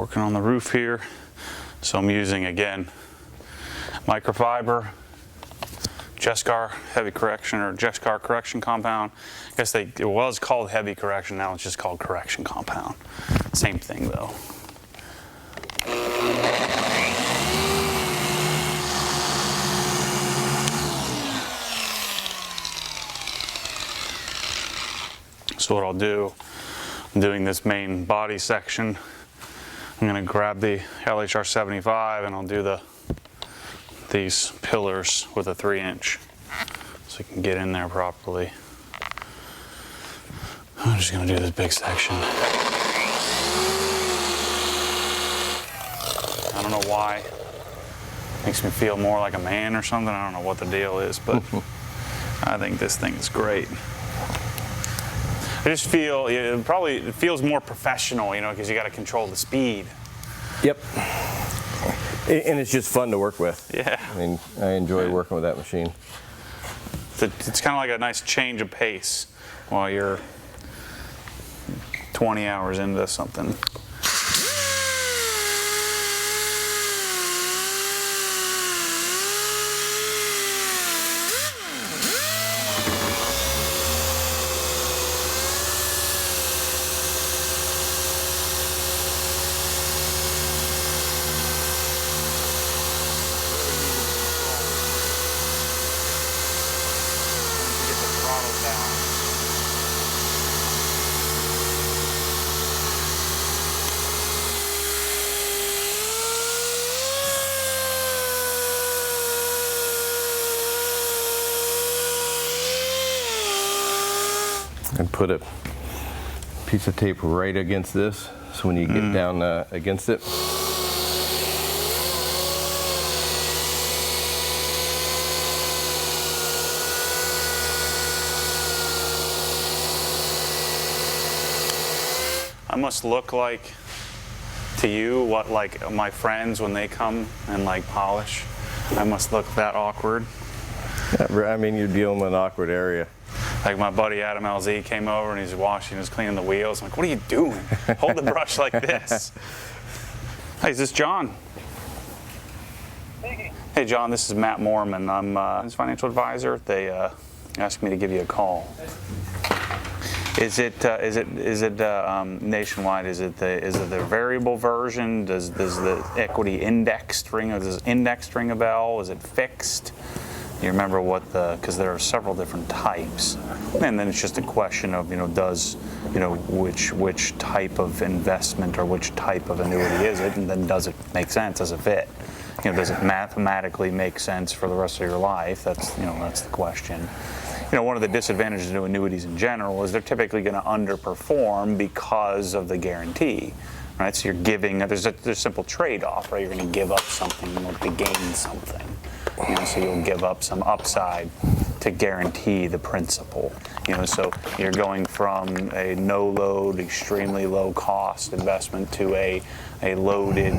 working on the roof here. So I'm using, again, Microfiber, Jescar heavy correction, or Jescar correction compound. I guess it was called heavy correction, now it's just called correction compound. Same thing though. So what I'll do, I'm doing this main body section. I'm going to grab the LHR 75 and I'll do these pillars with a 3-inch so you can get in there properly. I'm just going to do this big section. I don't know why. Makes me feel more like a man or something. I don't know what the deal is, but I think this thing is great. I just feel, it feels more professional, because you got to control the speed. Yep. And it's just fun to work with. Yeah. I mean, I enjoy working with that machine. It's kind of like a nice change of pace while you're 20 hours into something. And put a piece of tape right against this, so when you get down against it, I must look like to you what like my friends when they come and like polish. I must look that awkward. Yeah, I mean, you're dealing with an awkward area. Like my buddy Adam LZ came over and he's washing, he's cleaning the wheels. I'm like, what are you doing? Hold the brush like this. Hey, is this John? Speaking. Hey John, this is Matt Moorman. I'm his financial advisor. They asked me to give you a call. Is it nationwide? Is it the variable version? Does the equity indexed ring? Does indexed ring a bell? Is it fixed? You remember what because there are several different types, and then it's just a question of which type of investment or which type of annuity is it, and then does it make sense? Does it fit? Does it mathematically make sense for the rest of your life? That's the question. One of the disadvantages to annuities in general is they're typically going to underperform because of the guarantee, right? So you're giving, there's a simple trade-off, right? You're going to give up something to gain something. So you'll give up some upside to guarantee the principal. So you're going from a no-load, extremely low-cost investment to a loaded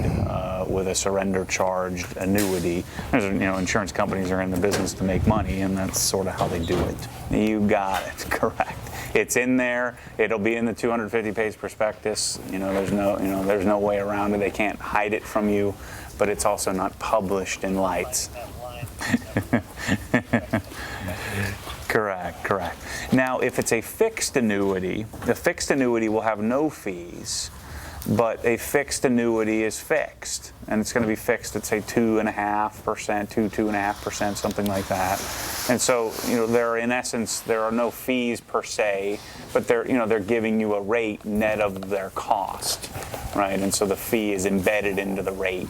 with a surrender-charged annuity. There's, insurance companies are in the business to make money, and that's sort of how they do it. You got it, correct. It's in there. It'll be in the 250-page prospectus. There's no way around it. They can't hide it from you, but it's also not published in lights. Correct. Now, if it's a fixed annuity, the fixed annuity will have no fees, but a fixed annuity is fixed, and it's going to be fixed at say 2.5%, 2.5%, something like that. And so, in essence, there are no fees per se, but they're giving you a rate net of their cost, right? And so the fee is embedded into the rate.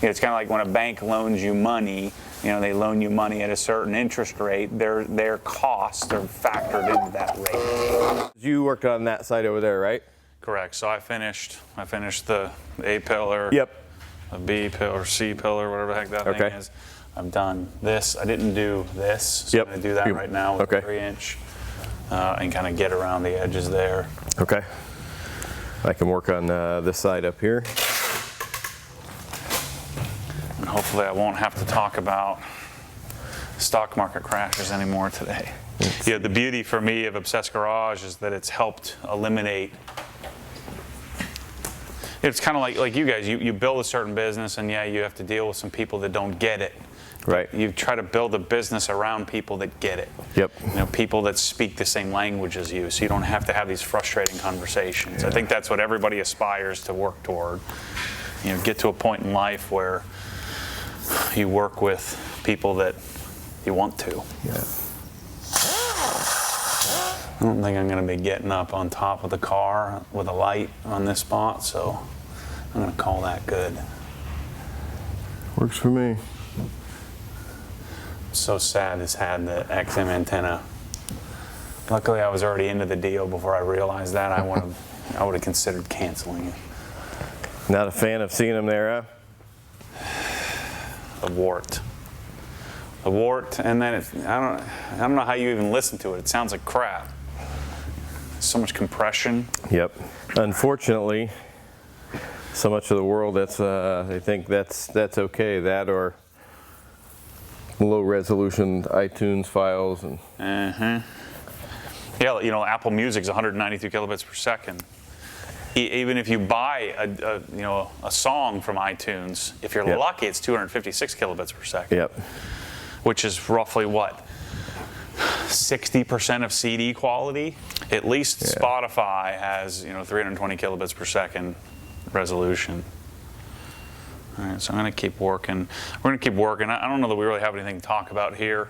It's kind of like when a bank loans you money. They loan you money at a certain interest rate. Their costs are factored into that rate. You worked on that side over there, right? Correct. So I finished the A pillar. Yep. The B pillar, C pillar, whatever the heck that thing is. I'm done. This, I didn't do this, so I'm going to do that right now with a 3-inch and kind of get around the edges there. Okay. I can work on this side up here. And hopefully I won't have to talk about stock market crashes anymore today. The beauty for me of Obsessed Garage is that it's helped eliminate It's kind of like you guys. You build a certain business, and yeah, you have to deal with some people that don't get it. Right. You try to build a business around people that get it. Yep. You know, people that speak the same language as you, so you don't have to have these frustrating conversations. Yeah. I think that's what everybody aspires to work toward. You know, get to a point in life where you work with people that you want to. Yeah. I don't think I'm going to be getting up on top of the car with a light on this spot, so I'm going to call that good. Works for me. So sad it's had the XM antenna. Luckily, I was already into the deal before I realized that. I would have considered canceling it. Not a fan of seeing them there, The wart, and then I don't know how you even listen to it. It sounds like crap. So much compression. Yep. Unfortunately, so much of the world they think that's okay. That or low resolution iTunes files and. Yeah, you know, Apple Music's 192 kilobits per second. Even if you buy a song from iTunes, if you're lucky, it's 256 kilobits per second. Yep. Which is roughly what? 60% of CD quality. At least Spotify has 320 kilobits per second resolution. All right, so I'm going to keep working. We're going to keep working. I don't know that we really have anything to talk about here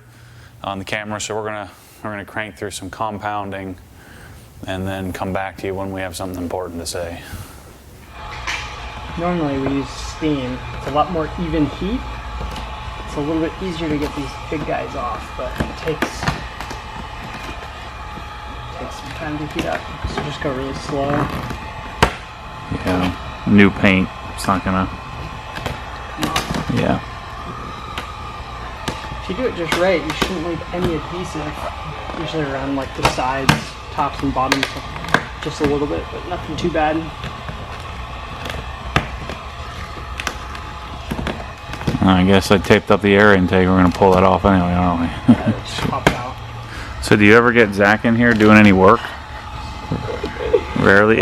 on the camera, so we're going to crank through some compounding and then come back to you when we have something important to say. Normally we use steam. It's a lot more even heat. It's a little bit easier to get these big guys off, but it takes some time to heat up. So just go really slow. Yeah, new paint. It's not gonna. Yeah. If you do it just right, you shouldn't leave any adhesive. Usually around like the sides, tops and bottoms, just a little bit, but nothing too bad. I guess I taped up the air intake. We're gonna pull that off anyway, aren't we? Yeah, it just popped out. So do you ever get Zach in here doing any work? Rarely.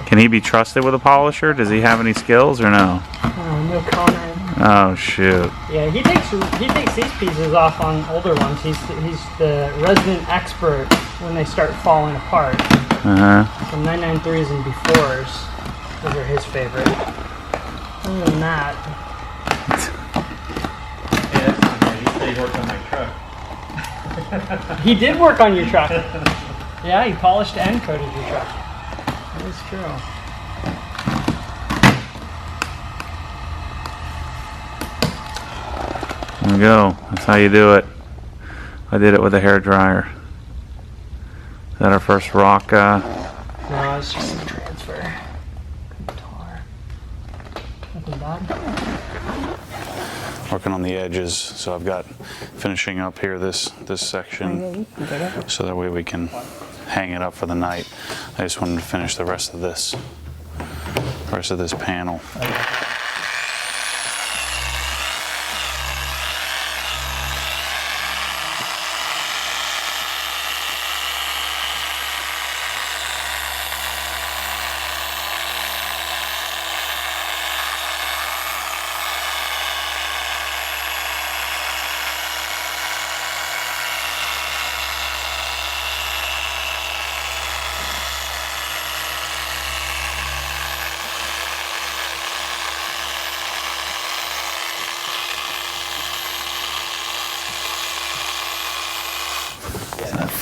Can he be trusted with a polisher? Does he have any skills or no? Oh, no comment. Oh shoot. Yeah, he takes these pieces off on older ones. He's the resident expert when they start falling apart. The 993s and befores, those are his favorite. Other than that. Yeah, that's not bad. He said he worked on my truck. He did work on your truck. Yeah, he polished and coated your truck. That is true. There we go. That's how you do it. I did it with a hair dryer. Is that our first rock? No, it's just some transfer. Tar. Nothing bad. Working on the edges, so I've got finishing up here this section, so that way we can hang it up for the night. I just wanted to finish the rest of this panel.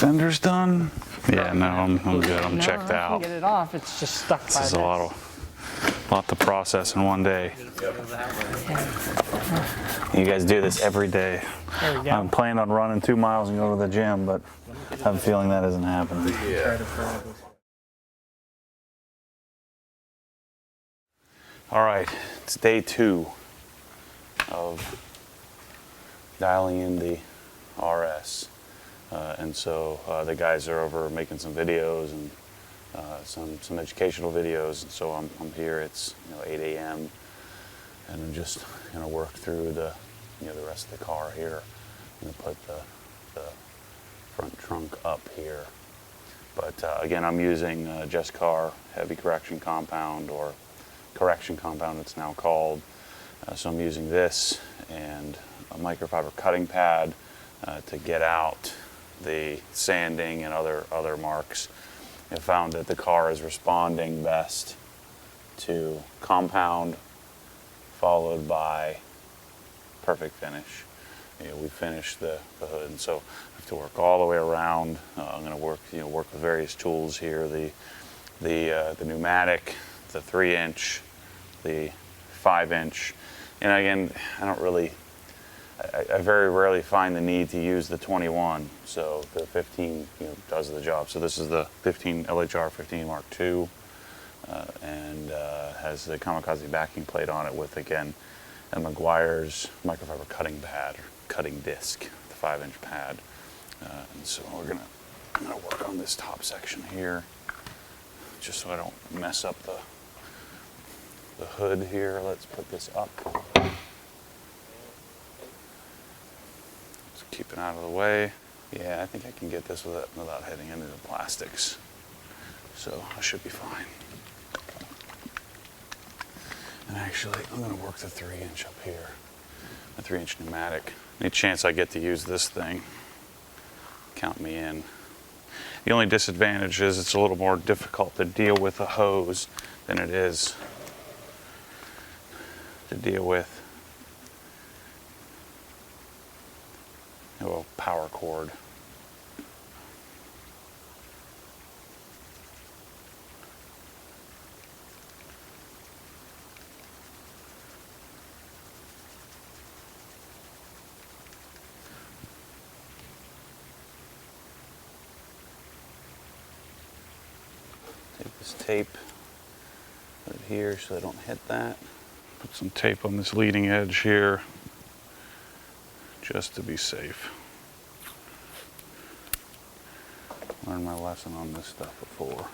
Fender's done? Yeah, no, I'm good. I'm checked I out. can get it off. It's just stuck by This is this. a lot to process in one day. You guys do this every day. There we go. I'm planning on running 2 miles and go to the gym, but I have a feeling that isn't happening. All right, it's day 2 of dialing in the RS. And so the guys are over making some videos and some educational videos. And so I'm here. It's 8 a.m. and I'm just gonna work through the rest of the car here. I'm gonna put the front trunk up here. But again, I'm using Jescar heavy correction compound or correction compound it's now called. So I'm using this and a microfiber cutting pad to get out the sanding and other marks. I found that the car is responding best to compound followed by perfect finish. We finished the hood, and so I have to work all the way around. I'm going to work with various tools here: the pneumatic, the 3-inch, the 5-inch, and again, I very rarely find the need to use the 21. So the 15, does the job. So this is the 15 LHR 15 Mark II, and has the kamikaze backing plate on it with, again, a Meguiars microfiber cutting pad, or cutting disc, the 5-inch pad. And so I'm gonna work on this top section here, just so I don't mess up the hood here. Let's put this up. Let's keep it out of the way. Yeah, I think I can get this without heading into the plastics. So I should be fine. And actually, I'm going to work the 3-inch up here, the 3-inch pneumatic. Any chance I get to use this thing, count me in. The only disadvantage is it's a little more difficult to deal with a hose than it is to deal with a power cord. Take this tape, put it here so I don't hit that. Put some tape on this leading edge here, just to be safe. Learned my lesson on this stuff before.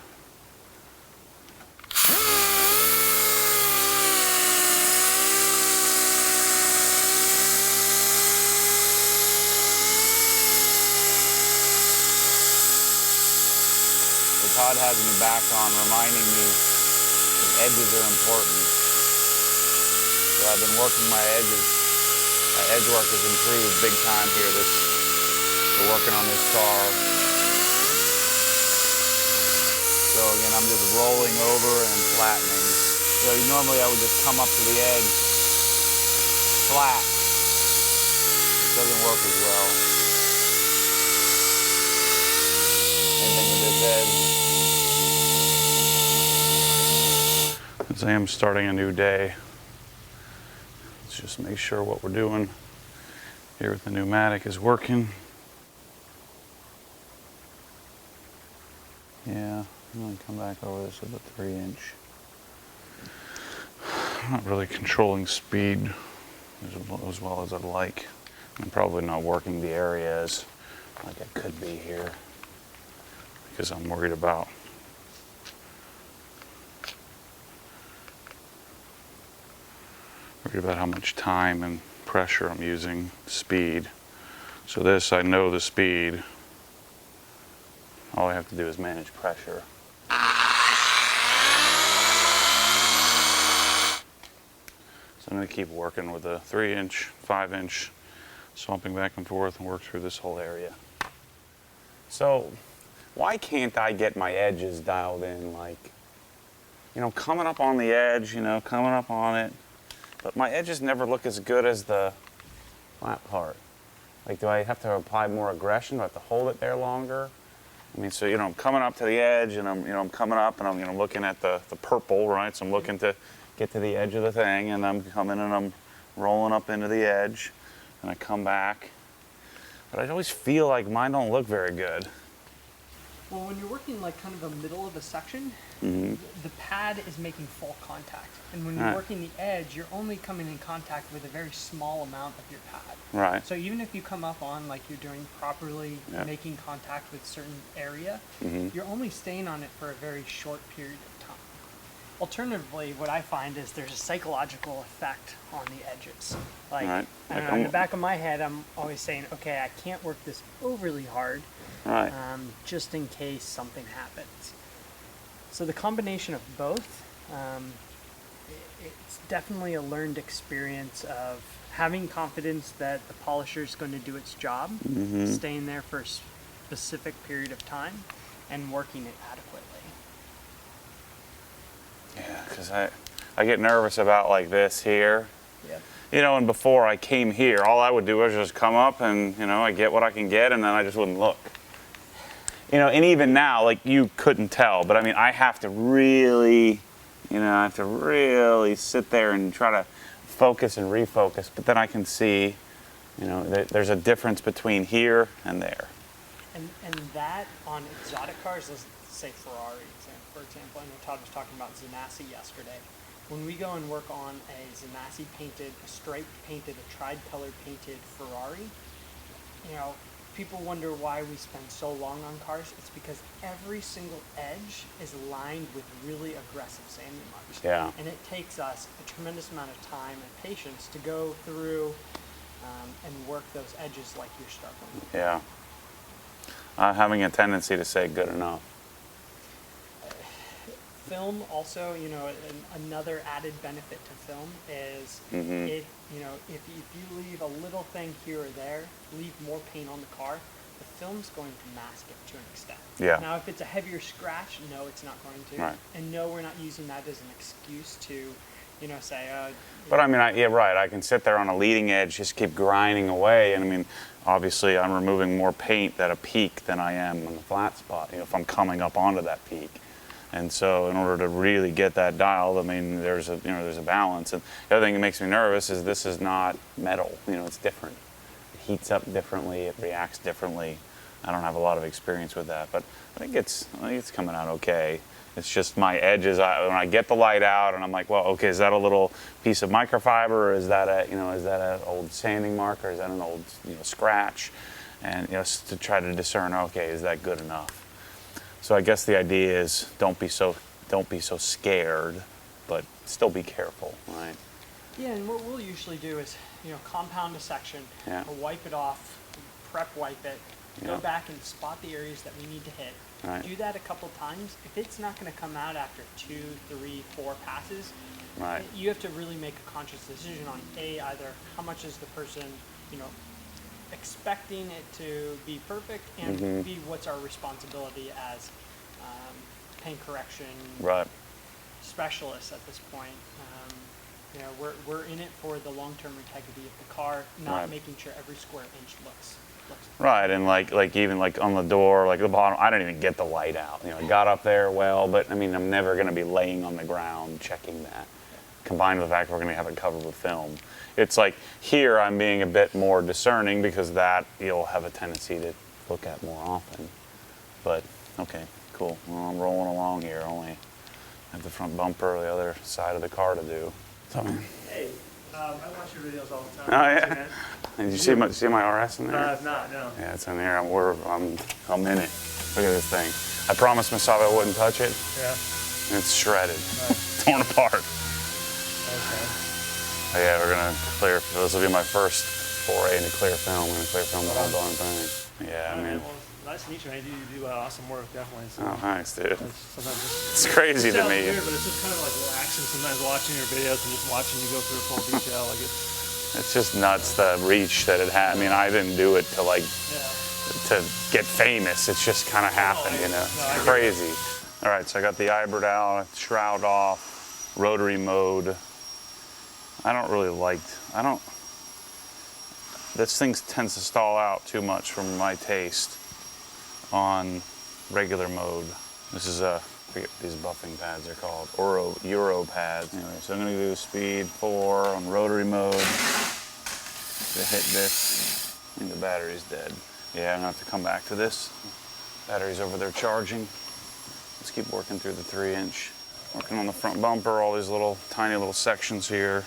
Todd has me back on, reminding me that edges are important. So I've been working my edges. My edge work has improved big time here. We're working on this car. So again, I'm just rolling over and flattening. So normally I would just come up to the edge flat. It doesn't work as well. Anything with this edge. As I am starting a new day, let's just make sure what we're doing here with the pneumatic is working. Yeah, I'm going to come back over this with a 3-inch. I'm not really controlling speed as well as I'd like. I'm probably not working the areas like I could be here because I'm worried about how much time and pressure I'm using, speed. So this, I know the speed. All I have to do is manage pressure. So I'm going to keep working with a 3-inch, 5-inch, swapping back and forth and work through this whole area. So why can't I get my edges dialed in, like, coming up on the edge, coming up on it, but my edges never look as good as the flat part. Like, do I have to apply more aggression? Do I have to hold it there longer? I mean, so, I'm coming up to the edge, and I'm coming up, and I'm looking at the purple, right? So I'm looking to get to the edge of the thing, and I'm coming and I'm rolling up into the edge, and I come back. But I always feel like mine don't look very good. Well, when you're working like kind of the middle of a section, the pad is making full contact. And when you're working the edge, you're only coming in contact with a very small amount of your pad. Right. So even if you come up on like you're doing properly, making contact with certain area, you're only staying on it for a very short period of time. Alternatively, what I find is there's a psychological effect on the edges. Like, I don't know, in the back of my head, I'm always saying, okay, I can't work this overly hard, just in case something happens. So the combination of both it's definitely a learned experience of having confidence that the polisher is going to do its job, staying there for a specific period of time, and working it adequately. Yeah, because I get nervous about like this here. Yep. You know, and before I came here, all I would do was just come up and, you know, I get what I can get, and then I just wouldn't look. You know, and even now, like, you couldn't tell, but I mean, I have to really, I have to really sit there and try to focus and refocus, but then I can see, there's a difference between here and there. And that on exotic cars, let's say Ferrari, for example. I know Todd was talking about Zanassi yesterday. When we go and work on a Zanassi painted, a striped painted, a tri-color painted Ferrari, people wonder why we spend so long on cars. It's because every single edge is lined with really aggressive sanding marks. Yeah. And it takes us a tremendous amount of time and patience to go through and work those edges like you're struggling with. Yeah. Having a tendency to say good enough. Film also, another added benefit to film is if you leave a little thing here or there, leave more paint on the car, the film's going to mask it to an extent. Yeah. Now, if it's a heavier scratch, no, it's not going to. Right. And no, we're not using that as an excuse to, say. But I mean, yeah, right. I can sit there on a leading edge, just keep grinding away, and I mean, obviously, I'm removing more paint at a peak than I am on the flat spot. If I'm coming up onto that peak. And so in order to really get that dialed, I mean, there's a balance. And the other thing that makes me nervous is this is not metal. It's different. It heats up differently. It reacts differently. I don't have a lot of experience with that, but I think it's coming out okay. It's just my edges. When I get the light out, and I'm like, well, okay, is that a little piece of microfiber, or is that an old sanding mark, or is that an old scratch? And to try to discern, okay, is that good enough? So I guess the idea is don't be so scared, but still be careful, right? Yeah, and what we'll usually do is, compound a section, wipe it off, prep wipe it, go back and spot the areas that we need to hit. Right. Do that a couple times. If it's not going to come out after 2, 3, 4 passes, Right. You have to really make a conscious decision on either how much is the person, expecting it to be perfect, and B, what's our responsibility as paint correction specialists at this point. We're in it for the long-term integrity of the car, not making sure every square inch looks right. And like even like on the door, like the bottom, I didn't even get the light out. I got up there well, but I mean, I'm never going to be laying on the ground checking that. Combined with the fact we're going to have it covered with film. It's like here I'm being a bit more discerning because that you'll have a tendency to look at more often. But okay, cool. Well, I'm rolling along here. Only have the front bumper or the other side of the car to do. So, Hey, I watch your videos all the oh time. yeah. Did you see my RS in there? I've not, no. Yeah, it's in there. I'm in it. Look at this thing. I promised myself I wouldn't touch it. Yeah. And it's shredded, torn apart. Okay. Oh, yeah, we're gonna clear. This will be my first foray into clear film. I'm gonna clear film the whole darn thing. Yeah, I mean. Well, nice to meet you, man. You do awesome work, definitely. So Oh, thanks, dude. sometimes It's crazy to sounds me. weird, but it's just kind of like relaxing sometimes watching your videos and just watching you go through a full detail. Like It's just nuts the reach that it had. I mean, I didn't do it to to get famous. It's just kind of happened, It's crazy. All right, so I got the eyebrow out, shroud off, rotary mode. This thing tends to stall out too much from my taste on regular mode. This is I forget what these buffing pads are called, Euro pads. Anyway, so I'm gonna do speed 4 on rotary mode to hit this. I think the battery's dead. Yeah, I'm gonna have to come back to this. Battery's over there charging. Let's keep working through the 3-inch. Working on the front bumper, all these tiny little sections here.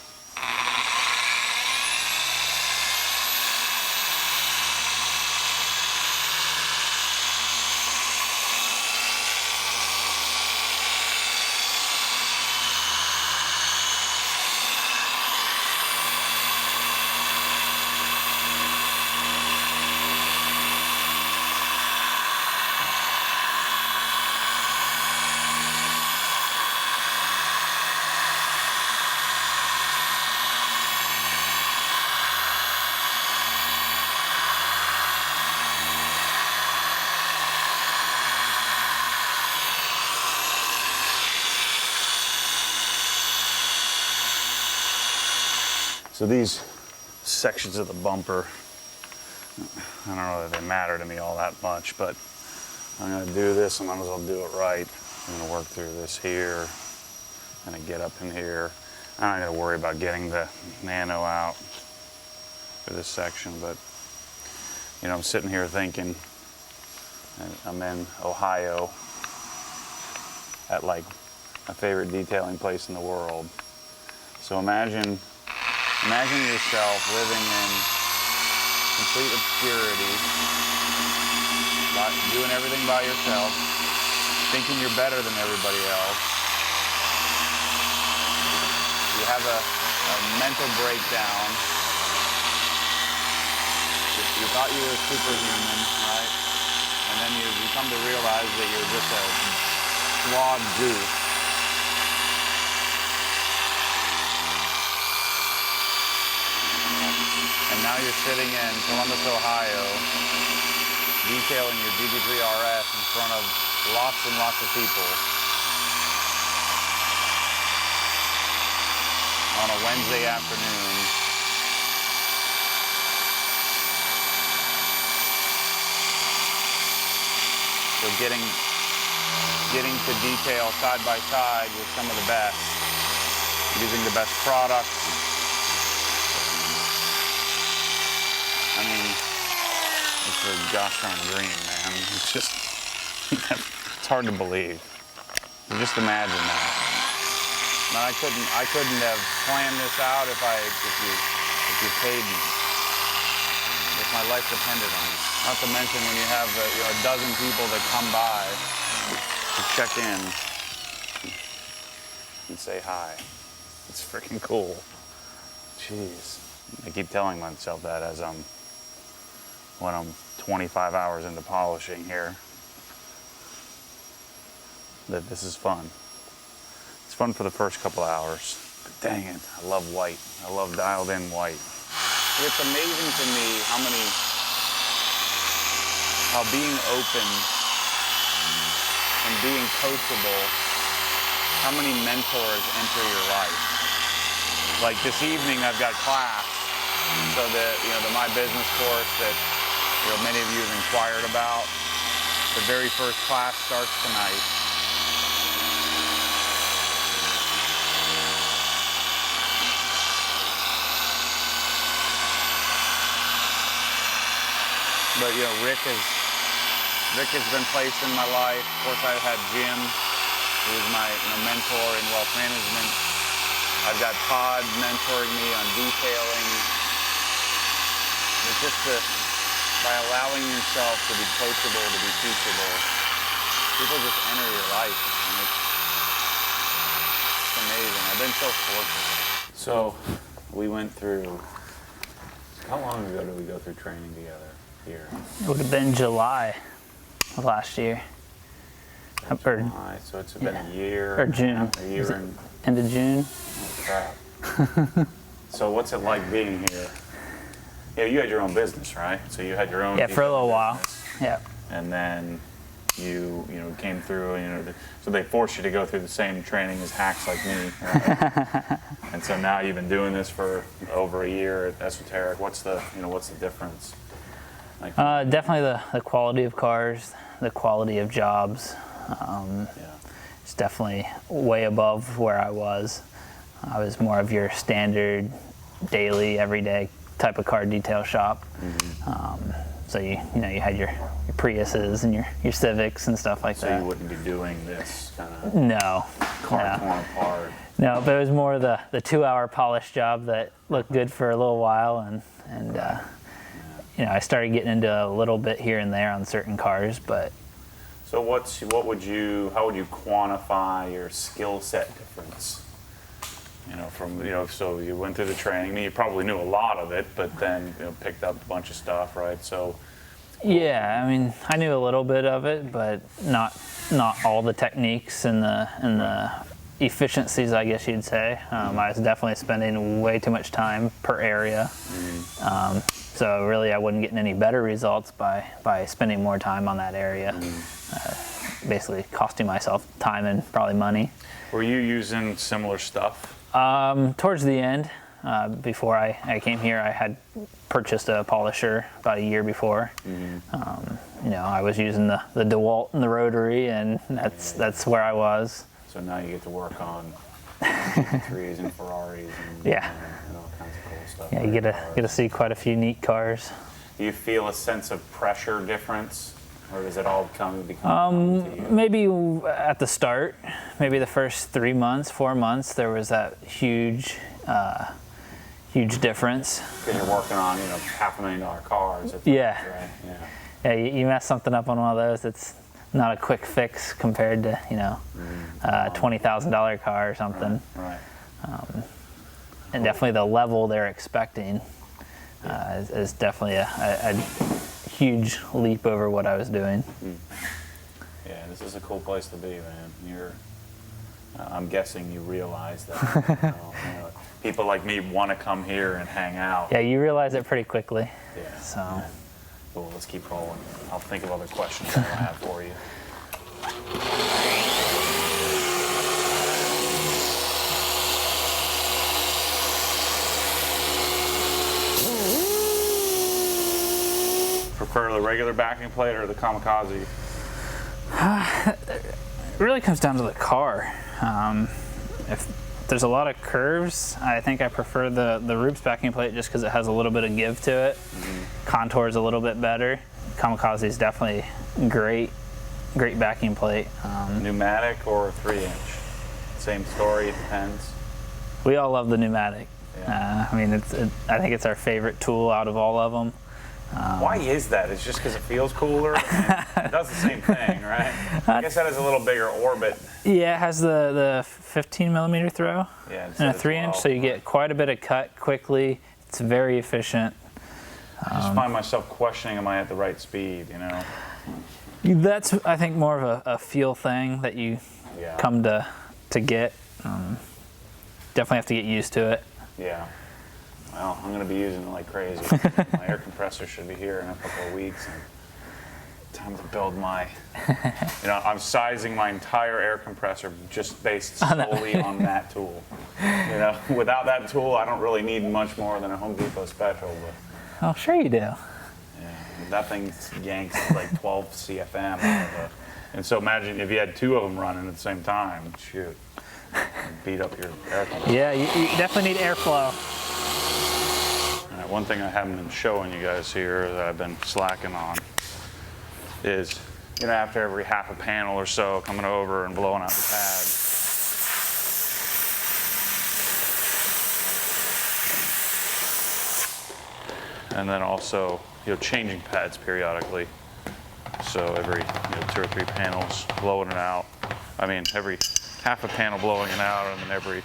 So these sections of the bumper, I don't know that they matter to me all that much, but I'm going to do this, and I might as well do it right. I'm going to work through this here, and I get up in here. I'm not going to worry about getting the nano out for this section, but you know, I'm sitting here thinking, I'm in Ohio at like my favorite detailing place in the world. So imagine yourself living in complete obscurity, doing everything by yourself, thinking you're better than everybody else. You have a mental breakdown. You thought you were superhuman, right? And then you come to realize that you're just a flawed goof. And now you're sitting in Columbus, Ohio, detailing your GT3 RS in front of lots and lots of people on a Wednesday afternoon. So getting to detail side by side with some of the best, using the best products. I mean, it's a gosh darn dream, man. It's just, it's hard to believe. So just imagine that. Now, I couldn't have planned this out if you paid me. If my life depended on it. Not to mention when you have a dozen people that come by to check in and say hi. It's freaking cool. Jeez. I keep telling myself that as when I'm 25 hours into polishing here, that this is fun. It's fun for the first couple hours. But dang it, I love white. I love dialed in white. It's amazing to me how being open and being coachable, how many mentors enter your life. Like this evening I've got class, so the My Business course that many of you have inquired about. The very first class starts tonight. But Rick has been placed in my life. Of course, I've had Jim, who is my mentor in wealth management. I've got Todd mentoring me on detailing. It's just by allowing yourself to be coachable, to be teachable, people just enter your life. And it's amazing. I've been so fortunate. So we went through, how long ago did we go through training together here? It would have been July of last year. July, so it's been a year. Or June. A year and end of June. Oh, crap. So what's it like being here? Yeah, you had your own business, right? So you had your own. Yeah, for a little while. business. Yeah. And then you came through, so they forced you to go through the same training as hacks like me, right? And so now you've been doing this for over a year at Esoteric. What's the difference? Like, definitely the quality of cars, the quality of jobs. It's definitely way above where I was. I was more of your standard, daily, everyday type of car detail shop. Mm-hmm. So you had your Priuses and your Civics and stuff like that. So you wouldn't be doing this kind of no car torn apart. No, but it was more the 2-hour polish job that looked good for a little while, and I started getting into a little bit here and there on certain cars, but. So how would you quantify your skill set difference? So you went through the training. I mean, you probably knew a lot of it, but then picked up a bunch of stuff, right? So. Yeah, I mean, I knew a little bit of it, but not all the techniques and the efficiencies, I guess you'd say. I was definitely spending way too much time per area. Mm-hmm. So really, I wasn't getting any better results by spending more time on that area. Mm-hmm. Basically costing myself time and probably money. Were you using similar stuff? Towards the end, Before I came here, I had purchased a polisher about a year before. You know, I was using the DeWalt and the rotary, and that's where I was. So now you get to work on GT3s and Ferraris and, Yeah. and all kinds of cool stuff. Yeah, you get to see quite a few neat cars. Do you feel a sense of pressure difference, or does it all become to you? Maybe at the start, maybe the first 3 months, 4 months, there was that huge difference. Because you're working on, you know, $500,000 cars. Yeah. Right? Yeah. Yeah, you mess something up on one of those, it's not a quick fix compared to, you know, a $20,000 car or something. Right. And definitely the level they're expecting is definitely a huge leap over what I was doing. Yeah, this is a cool place to be, man. I'm guessing you realize that. You know, people like me want to come here and hang out. Yeah, you realize it pretty quickly. Yeah. So. Yeah. Cool, let's keep rolling. I'll think of other questions I have for you. Prefer the regular backing plate or the kamikaze? It really comes down to the car. If there's a lot of curves, I think I prefer the Rupes backing plate just because it has a little bit of give to it. Contours a little bit better. Kamikaze is definitely great backing plate. Pneumatic or 3-inch? Same story, it depends. We all love the pneumatic. Yeah. I mean, I think it's our favorite tool out of all of them. Why is that? It's just because it feels cooler? I mean, it does the same thing, right? I guess that has a little bigger orbit. Yeah, it has the 15 millimeter throw Yeah, and a 3-inch, so you get quite a bit of cut quickly. It's very efficient. I just find myself questioning, am I at the right speed, you know? That's, I think, more of a feel thing that you come to get. Definitely have to get used to it. Yeah. Well, I'm going to be using it like crazy. My air compressor should be here in a couple of weeks. And time to build my, you know, I'm sizing my entire air compressor just based solely on that tool. You know, without that tool, I don't really need much more than a Home Depot special. But, Oh, sure you do. yeah, that thing yanks like 12 CFM out of it. And so imagine if you had two of them running at the same time, shoot, beat up your air compressor. Yeah, you definitely need airflow. All right, one thing I haven't been showing you guys here that I've been slacking on is, you know, after every half a panel or so, coming over and blowing out the pad. And then also, you know, changing pads periodically. So every, you know, 2 or 3 panels, blowing it out. I mean, every half a panel blowing it out, and then every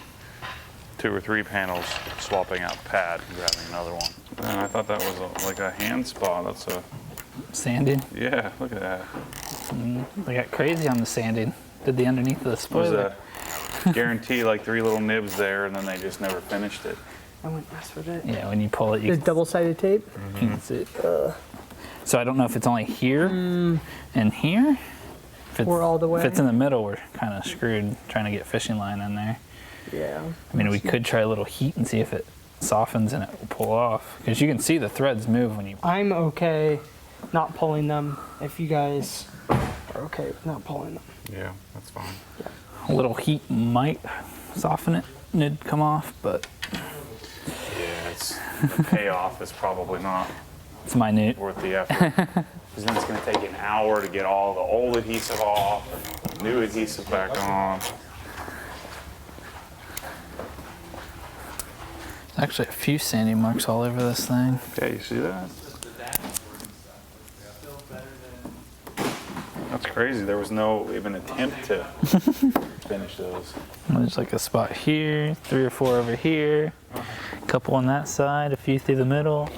2 or 3 panels swapping out the pad and grabbing another one. And I thought that was like a hand spa. That's a Sanding. yeah. Look at that. They got crazy on the sanding. Did the underneath of the Was spoiler. a guarantee like 3 little nibs there, and then they just never finished it. I went mess with it. Yeah, when you pull it, you It's double-sided tape. can see it. So I don't know if it's only here and here. If it's, Or all the way. If it's in the middle, we're kind of screwed trying to get fishing line in there. Yeah. I mean, we could try a little heat and see if it softens and it will pull off. Because you can see the threads move when you... I'm okay not pulling them if you guys are okay with not pulling them. Yeah, that's fine. A little heat might soften it and it'd come off, but Yeah, the payoff is probably not it's minute. worth the effort. Because then it's going to take an hour to get all the old adhesive off and new adhesive back on. There's actually a few sanding marks all over this thing. Yeah, you see that? That's crazy. There was no even attempt to finish those. There's like a spot here, 3 or 4 over here, a couple on that side, a few through the middle.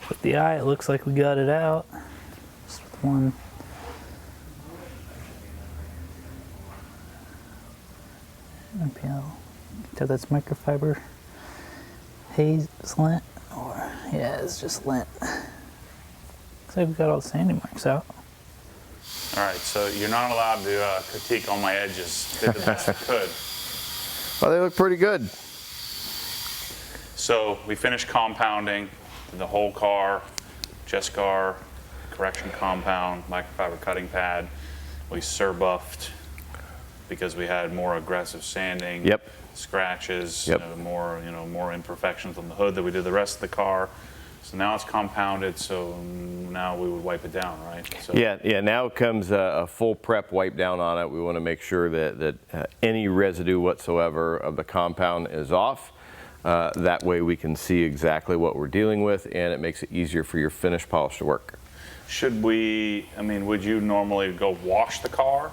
With the eye, it looks like we got it out. Just one. NPL. Because that's microfiber haze lint, or yeah, it's just lint. Looks like we got all the sanding marks out. All right, so you're not allowed to critique on my edges. Did the best I could. Well, they look pretty good. So we finished compounding the whole car, Jescar, correction compound, microfiber cutting pad. We surbuffed because we had more aggressive sanding, Yep. scratches, Yep. more imperfections on the hood than we did the rest of the car. So now it's compounded, so now we would wipe it down, right? So Yeah. Now comes a full prep wipe down on it. We want to make sure that any residue whatsoever of the compound is off. That way we can see exactly what we're dealing with, and it makes it easier for your finish polish to work. should we, would you normally go wash the car?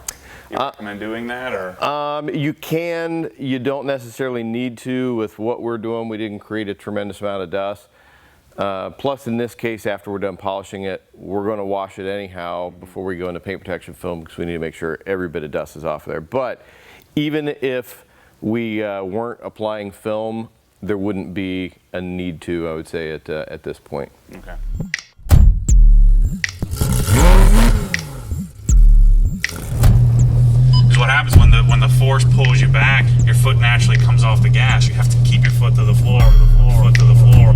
You recommend doing that, or? You can. You don't necessarily need to. With what we're doing, we didn't create a tremendous amount of dust. Plus, in this case, after we're done polishing it, we're going to wash it anyhow before we go into paint protection film, because we need to make sure every bit of dust is off there. But even if we weren't applying film, there wouldn't be a need to, I would say, at this point. Okay. What happens when the force pulls you back, your foot naturally comes off the gas. You have to keep your foot to the floor, foot to the floor.